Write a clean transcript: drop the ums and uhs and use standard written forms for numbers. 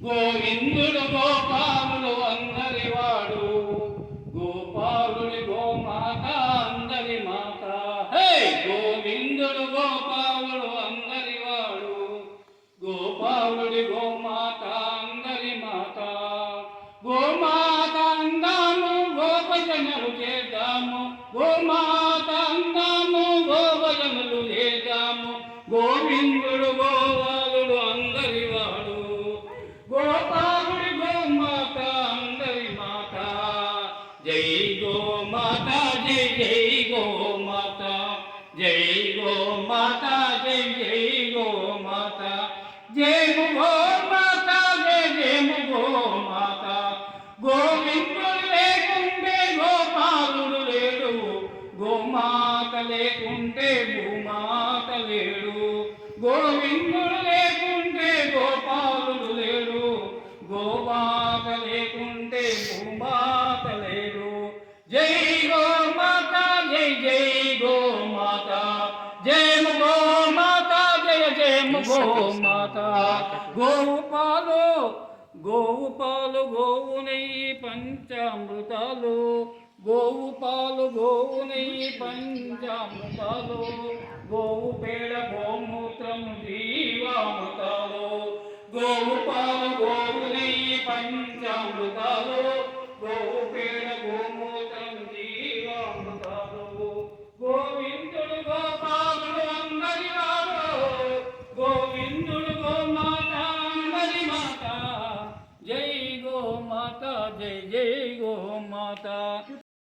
గోవిందుడు గోపాలుడు అందరివాడు, గోపాలుడి గోమాత అందరి మాత. హే గోవిందుడు గోపాలుడు అందరివాడు, గోపాలుడి గోమాత అందరి మాత. గోమాత అందాము గోపజనులు చేద్దాము, గోమాత అందాము గోపజనులు చేద్దాము. గోవిందుడు గోపాలుడు అందరివాడు, గోపాలుడి గోమాత అందరి మాత. జై గోమాత జై జై గోమాత, జై గోమాత జై జై గోమాత. జయము గోమాత జయ జయము గోమాత. గోవిందుడు లేకుంటే గోపాలుడు లేడు, గోమాత లేకుంటే భూమాత లేడు. గోవిందుడు లేకుంటే గోపాలుడు లేడు, గోమాత లేకుంటే భూమాత లేడు. జై గోమాత జై జై గోమాత, జయము గోమాత జయ జయము గోమాత. గోవు పాలు గోవు పాలు గోవు నెయ్యి పంచామృతాలు, గోవు పాలు గోవు నెయ్యి పంచామృతాలు.